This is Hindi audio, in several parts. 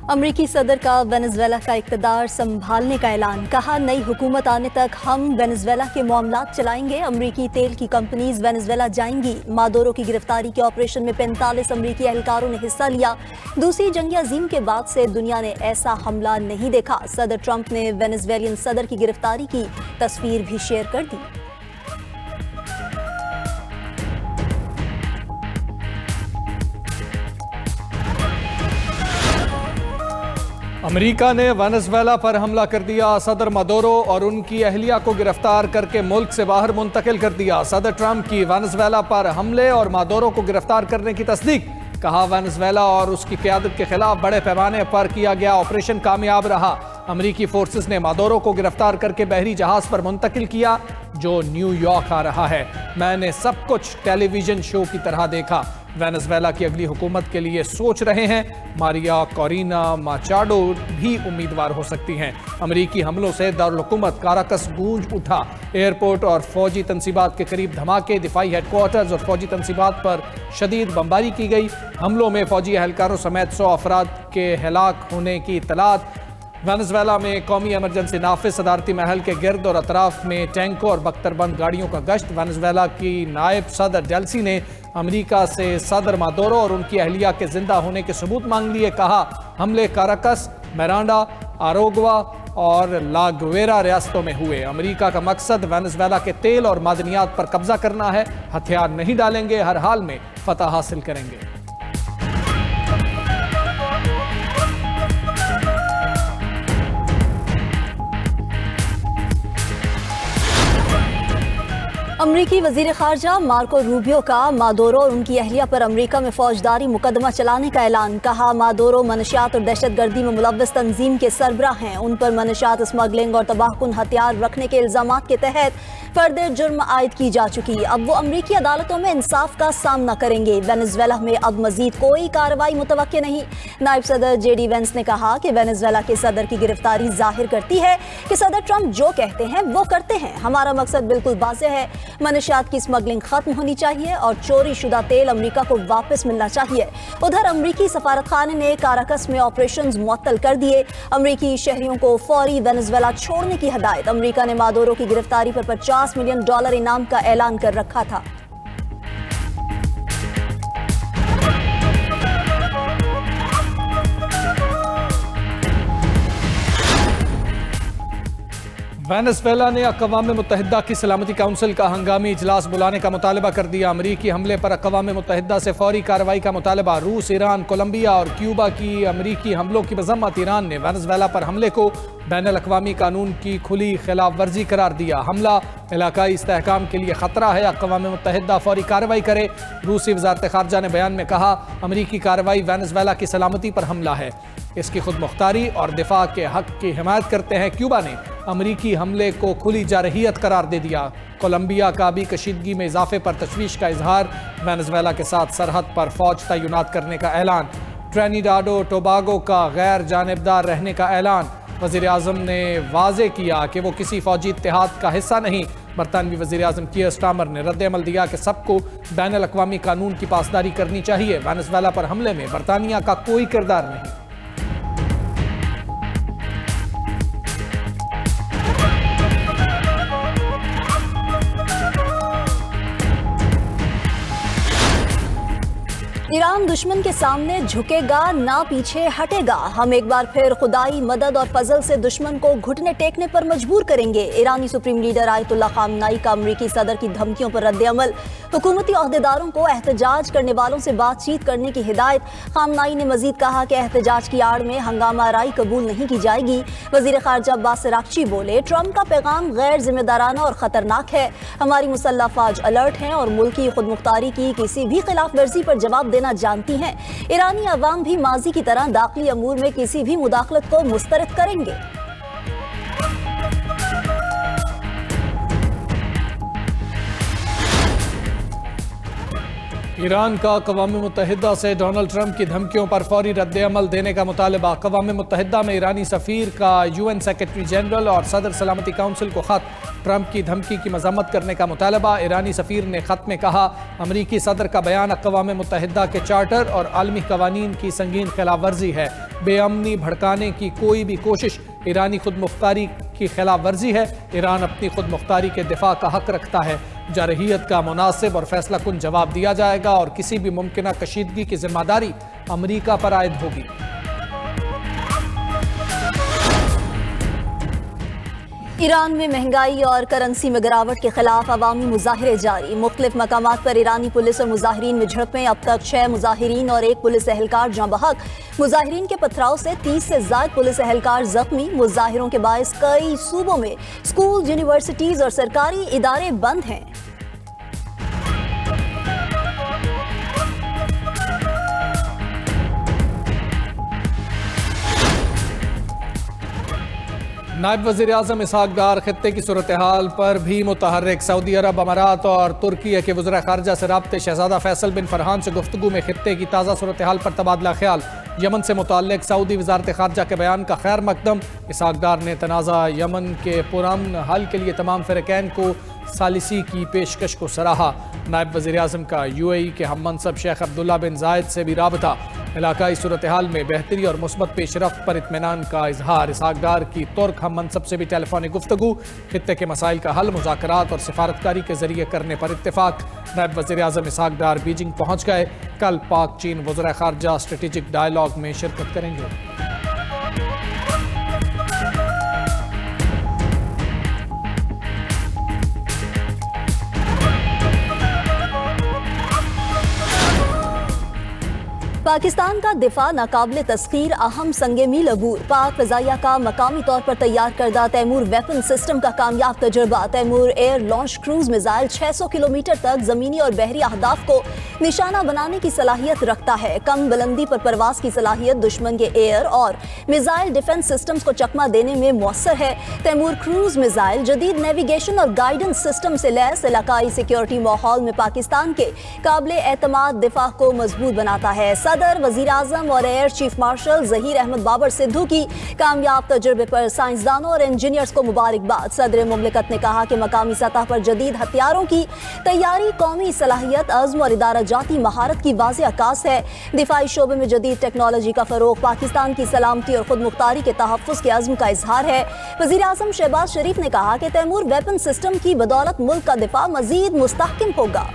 अमरीकी सदर का वेनेजुएला का इक़्तिदार संभालने का ऐलान। कहा, नई हुकूमत आने तक हम वेनेजुएला के मामलात चलाएंगे। अमरीकी तेल की कंपनीज वेनेजुएला जाएंगी। मादुरो की गिरफ्तारी के ऑपरेशन में 45 अमरीकी एहलकारों ने हिस्सा लिया। दूसरी जंगी अजीम के बाद से दुनिया ने ऐसा हमला नहीं देखा। सदर ट्रंप ने वेनेजुएलियन सदर की गिरफ्तारी की तस्वीर भी शेयर कर दी। अमेरिका ने वेनेजुएला पर हमला कर दिया। सदर मादुरो और उनकी अहलिया को गिरफ्तार करके मुल्क से बाहर मुंतकिल कर दिया। सदर ट्रंप की वेनेजुएला पर हमले और मादुरो को गिरफ्तार करने की तस्दीक। कहा, वेनेजुएला और उसकी क़यादत के खिलाफ बड़े पैमाने पर किया गया ऑपरेशन कामयाब रहा। अमरीकी फोर्सेस ने मादुरो को गिरफ्तार करके बहरी जहाज पर मुंतकिल किया जो न्यूयॉर्क आ रहा है। मैंने सब कुछ टेलीविजन शो की तरह देखा। वेनेजुएला की अगली हुकूमत के लिए सोच रहे हैं। मारिया कोरिना माचाडो भी उम्मीदवार हो सकती हैं। अमरीकी हमलों से दारुल-हुकूमत काराकस गूंज उठा। एयरपोर्ट और फौजी तनसीबात के करीब धमाके। दिफाई हेडक्वार्टर्स और फौजी तनसीबात पर शदीद बमबारी की गई। हमलों में फौजी एहलकारों समेत 100 अफराद के हलाक होने की इतलात। वेनेजुएला में कौमी एमरजेंसी नाफिज सदारती महल के गिर्द और अतराफ में टैंकों और बख्तरबंद गाड़ियों का गश्त। वेनेजुएला की नायब सदर डेल्सी ने अमेरिका से सदर मादुरो और उनकी अहलिया के जिंदा होने के सबूत मांग लिए। कहा, हमले काराकस, मिरांडा, आरोग्वा और लागवेरा रियासतों में हुए। अमेरिका का मकसद वेनेजुएला के तेल और मादनियात पर कब्जा करना है। हथियार नहीं डालेंगे, हर हाल में फतह हासिल करेंगे। अमरीकी वजीर खारजा मार्को रूबियो का मादुरो और उनकी अहलिया पर अमरीका में फौजदारी मुकदमा चलाने का ऐलान। कहा, मादुरो मनशियात और दहशतगर्दी में मुलव्वस तंजीम के सरबराह हैं। उन पर मनशियात, स्मगलिंग और तबाहकुन हथियार रखने के इल्जामात के तहत फर्द जुर्म आयद की जा चुकी। अब वो अमरीकी अदालतों में इंसाफ का सामना करेंगे। वेनेजुएला में अब मजीद कोई कार्रवाई मुतवक्के नहीं। नायब सदर JD वेंस ने कहा कि वेनेजुएला के सदर की गिरफ्तारी जाहिर करती है कि सदर ट्रंप जो कहते हैं वो करते हैं। हमारा मकसद बिल्कुल वाज़ेह है। मनशियात की स्मगलिंग खत्म होनी चाहिए और चोरी शुदा तेल अमरीका को वापस मिलना चाहिए। उधर अमरीकी सफारतखाने ने काराकस में ऑपरेशंस मुअत्तल कर दिए। अमरीकी शहरियों को फौरी वेनेजुएला छोड़ने की हदायत। अमरीका ने मादुरो की गिरफ्तारी पर $50 मिलियन इनाम का ऐलान कर रखा था। वेनेजुएला ने अक़वाम मुत्तहिदा की सलामती काउंसिल का हंगामी इजलास बुलाने का मुतालबा कर दिया। अमरीकी हमले पर अक़वाम मुत्तहिदा से फौरी कार्रवाई का मुतालबा। रूस, ईरान, कोलंबिया और क्यूबा की अमरीकी हमलों की मज़म्मत। ईरान ने वेनेजुएला पर हमले को बैनुल-अक़वामी कानून की खुली खिलाफ वर्जी करार दिया। हमला इलाकाई इस्तेहकाम के लिए ख़तरा है। अक़वाम मुत्तहिदा फौरी कार्रवाई करे। रूसी वज़ारत ख़ारजा ने बयान में कहा, अमरीकी कार्रवाई वेनेजुएला की सलामती पर हमला है। इसकी खुद मुख्तारी और दिफा के हक की हिमायत करते हैं। क्यूबा ने अमरीकी हमले को खुली जारहियत करार दे दिया। कोलंबिया का भी कशीदगी में इजाफे पर तशवीश का इजहार। वेनेजुएला के साथ सरहद पर फौज तैनात करने का ऐलान। ट्रिनिडाडो टोबागो का गैर जानिबदार रहने का ऐलान। वज़ीर आज़म ने वाज़े किया कि वो किसी फौजी इत्तेहाद का हिस्सा नहीं। बरतानवी वज़ीर आज़म कीयर स्टार्मर ने रद्द-ए-अमल दिया कि सबको बैनुल-अक़वामी कानून की पासदारी करनी चाहिए। वेनेजुएला पर हमले में बरतानिया का कोई किरदार नहीं। ईरान दुश्मन के सामने झुकेगा ना पीछे हटेगा। हम एक बार फिर खुदाई मदद और फजल से दुश्मन को घुटने टेकने पर मजबूर करेंगे। ईरानी सुप्रीम लीडर आयतुल्लाह खामनाई का अमरीकी सदर की धमकियों पर रद्द-ए-अमल। हुकूमती ओहदेदारों को एहतजाज करने वालों से बातचीत करने की हिदायत। खामनाई ने मजीद कहा कि एहतजाज की आड़ में हंगामा आराई कबूल नहीं की जाएगी। वजीर खारजा अब्बास अरागची बोले, ट्रंप का पैगाम गैर जिम्मेदाराना और खतरनाक है। हमारी मुसल्लह फौज अलर्ट है और मुल्क की खुद मुख्तारी की किसी भी खिलाफ वर्जी पर जवाब देना जानती हैं। ईरानी अवाम भी माजी की तरह दाखिली अमूर में किसी भी मुदाखलत को मुस्तरद करेंगे। ईरान का अक़वाम मुत्तहिदा से डोनाल्ड ट्रंप की धमकियों पर फौरी रद्द-ए-अमल देने का मुतालबा। अक़वाम मुत्तहिदा में ईरानी सफ़ीर का यूएन सेक्रेटरी जनरल और सदर सलामती काउंसिल को ख़त। ट्रंप की धमकी की मज़म्मत करने का मुतालबा। ईरानी सफ़ीर ने ख़त में कहा, अमरीकी सदर का बयान अक़वाम मुत्तहिदा के चार्टर और आलमी क़वानीन की संगीन खिलाफ वर्जी है। बेअमनी भड़काने की कोई भी कोशिश ईरानी खुद मुख्तारी की खिलाफ वर्जी है। ईरान अपनी खुद मुख्तारी के दिफा का हक रखता है। जारहियत का मुनासिब और फैसला कुन जवाब दिया जाएगा और किसी भी मुमकिन कशीदगी की जिम्मेदारी अमरीका पर आयद होगी। ईरान में महंगाई और करेंसी में गिरावट के खिलाफ अवामी मुजाहिरे जारी। मुख्तलिफ मकामात पर ईरानी पुलिस और मुजाहिरीन में झड़पें। अब तक 6 मुजाहिरीन और 1 पुलिस एहलकार जाँ बहक। मुजाहिरीन के पथराव से 30 से ज़ायद पुलिस एहलकार जख्मी। मुजाहिरों के बायस कई सूबों में स्कूल, यूनिवर्सिटीज और सरकारी इदारे बंद हैं। नायब वज़ीर आज़म इसहाक डार खित्ते की सूरत हाल पर भी मुतहर्रिक। सऊदी अरब, अमारात और तुर्की के वज़ीर ख़ारजा से राब्ते। शहज़ादा फैसल बिन फरहान से गुफ्तगू में खित्ते की ताज़ा सूरत हाल पर तबादला ख्याल। यमन से मुताल्लिक सऊदी वज़ारत ख़ारजा के बयान का खैर मकदम। इसहाक डार ने तनाज़ा यमन के पुरअमन हल के लिए तमाम फ़िरक़ैन को सालिसी की पेशकश को सराहा। नायब वज़ीर आज़म का UAE के हम मनसब शेख अब्दुल्ला बिन जायद से भी राबता। इलाकाई सूरत हाल में बेहतरी और मुस्बत पेशरफ्त पर इत्मीनान का इजहार। इसहाक डार की तुर्क हम मनसब से भी टेलीफोनिक गुफ्तगू। खित्ते के मसाइल का हल मुज़ाकरात और सिफारतकारी के जरिए करने पर इत्तेफाक। नायब वज़ीर आज़म इसहाक डार बीजिंग पहुँच गए। कल पाक चीन वज़ीर ख़ारजा स्ट्रेटेजिक डायलॉग में शिरकत करेंगे। पाकिस्तान का दिफा नाकाबिले तस्खीर अहम संगे मील अबूर। पाक फ़िज़ाइया का मकामी तौर पर तैयार करदा तैमूर वेपन सिस्टम का कामयाब तजुर्बा। Taimur air launch cruise missile 600 kilometre तक ज़मीनी और बहरी अहदाफ को निशाना बनाने की सलाहियत रखता है। कम बुलंदी पर परवास की सलाहियत दुश्मन के एयर और मिसाइल डिफेंस सिस्टम्स को चकमा देने में मौसर है। तैमूर क्रूज मिसाइल जदीद नेविगेशन और गाइडेंस सिस्टम से लैस इलाकाई सिक्योरिटी माहौल में पाकिस्तान के काबिले एतमाद दिफा को मजबूत बनाता है। सदर, वजीर आजम और air chief marshal Zaheer Ahmed Babar Sidhu की कामयाब तजुर्बे पर साइंसदानों और इंजीनियर्स को मुबारकबाद। सदर मुमलिकत ने कहा कि मकामी सतह पर जदीद हथियारों की तैयारी कौमी सलाहियत, अज़्म और इदारा जाती महारत की वाज़ेह अक्कास है। दिफाई शोबे में जदीद टेक्नोलॉजी का फ़रोग पाकिस्तान की सलामती और खुद मुख्तारी के तहफ़्फ़ुज़ के अज़्म का इजहार है। वज़ीर आज़म शहबाज शरीफ ने कहा कि तैमूर वेपन सिस्टम की बदौलत मुल्क का दिफा मज़ीद मुस्तहकम होगा।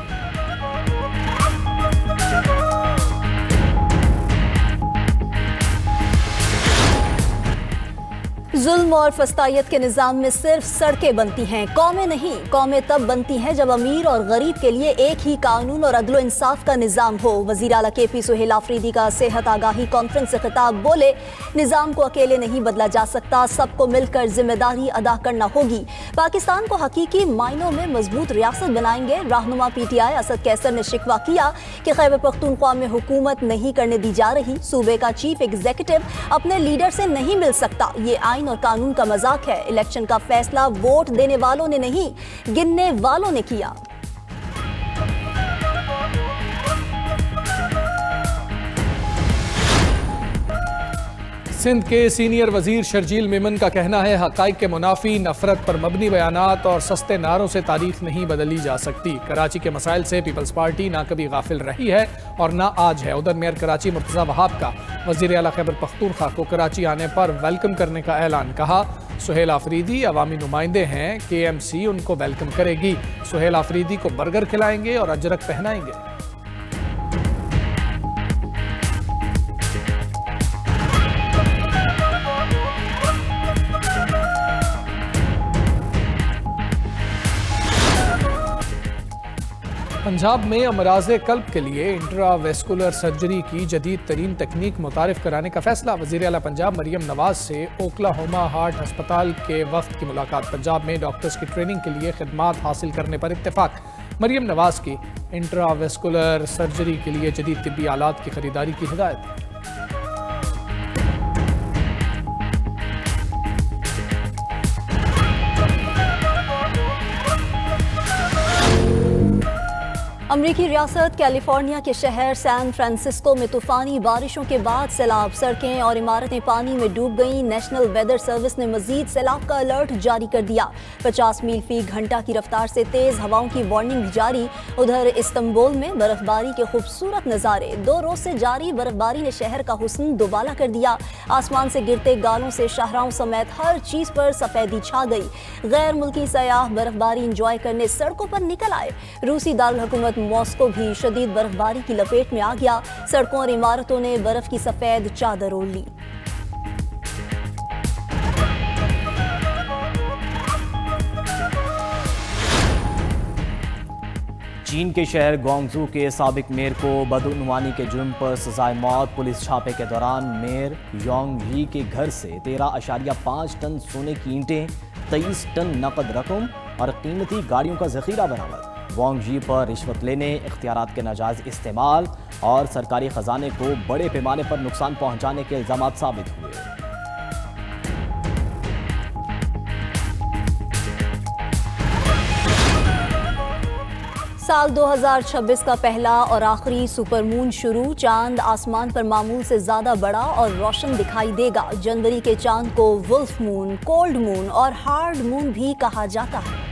जुल्म और फस्तायत के निज़ाम में सिर्फ सड़कें बनती हैं, कौमें नहीं। कौमें तब बनती हैं जब अमीर और गरीब के लिए एक ही कानून और अदल इंसाफ का निज़ाम हो। वज़ीर आला KP सुहेल आफरीदी का सेहत आगाही कॉन्फ्रेंस से खिताब। बोले, निज़ाम को अकेले नहीं बदला जा सकता, सबको मिलकर जिम्मेदारी अदा करना होगी। पाकिस्तान को हकीकी मायनों में मजबूत रियासत बनाएंगे। रहनुमा PTI असद कैसर ने शिकवा किया कि खैबर पख्तूनख्वा में हुकूमत नहीं करने दी जा रही। सूबे का चीफ एग्जीक्यूटिव अपने लीडर से नहीं मिल सकता। ये आइन और कानून का मजाक है। इलेक्शन का फैसला वोट देने वालों ने नहीं, गिनने वालों ने किया। सिंध के सीनियर वजीर शर्जील मेमन का कहना है, हक़ाइक़ के मुनाफी नफरत पर मबनी बयानात और सस्ते नारों से तारीख नहीं बदली जा सकती। कराची के मसाइल से पीपल्स पार्टी ना कभी गाफिल रही है और ना आज है। उधर मेयर कराची मुर्तज़ा वहाब का वज़ीर आला खैबर पख्तूनख्वा को कराची आने पर वेलकम करने का ऐलान। कहा, सुहेल आफरीदी अवामी नुमाइंदे हैं, KMC उनको वेलकम करेगी। सुहेल आफरीदी को बर्गर खिलाएंगे और अजरक पहनाएंगे। पंजाब में अमराज़े कल्ब के लिए इंट्रावेस्कुलर सर्जरी की जदीद तरीन तकनीक मुतारिफ कराने का फैसला। वज़ीर आला पंजाब मरियम नवाज से ओक्लाहोमा हार्ट अस्पताल के वफ्द की मुलाकात। पंजाब में डॉक्टर्स की ट्रेनिंग के लिए खिदमात हासिल करने पर इत्तेफाक। मरियम नवाज की इंट्रावेस्कुलर सर्जरी के लिए जदीद तिब्बी आलात की खरीदारी की हिदायत। अमरीकी रियासत कैलिफोर्निया के शहर सैन फ्रांसिस्को में तूफानी बारिशों के बाद सैलाब, सड़कें और इमारतें पानी में डूब गईं। नेशनल वेदर सर्विस ने मजीद सैलाब का अलर्ट जारी कर दिया। 50 मील फी घंटा की रफ्तार से तेज हवाओं की वार्निंग भी जारी। उधर इस्तांबुल में बर्फबारी के खूबसूरत नज़ारे। 2 रोज से जारी बर्फबारी ने शहर का हुस्न दुबाला कर दिया। आसमान से गिरते गालों से शाहराहों समेत हर चीज पर सफेदी छा गई। गैर मुल्की सयाह बर्फबारी इंजॉय करने सड़कों पर निकल आए। रूसी दारुल हुकूमत मॉस्को भी शदीद बर्फबारी की लपेट में आ गया। सड़कों और इमारतों ने बर्फ की सफेद चादर ओढ़ ली। चीन के शहर ग्वांगझू के साबिक मेयर को बदउनवानी के जुर्म पर सजाए मौत। पुलिस छापे के दौरान मेयर योंग यी के घर से 13.5 टन सोने की ईंटें, 23 टन नकद रकम और कीमती गाड़ियों का जखीरा बरामद। वांग यी पर रिश्वत लेने, इख्तियारात के नाजायज इस्तेमाल और सरकारी खजाने को बड़े पैमाने पर नुकसान पहुंचाने के इल्जाम साबित हुए। साल 2026 का पहला और आखिरी सुपरमून शुरू। चांद आसमान पर मामूल से ज्यादा बड़ा और रोशन दिखाई देगा। जनवरी के चांद को वुल्फ मून, कोल्ड मून और हार्ड मून भी कहा जाता है।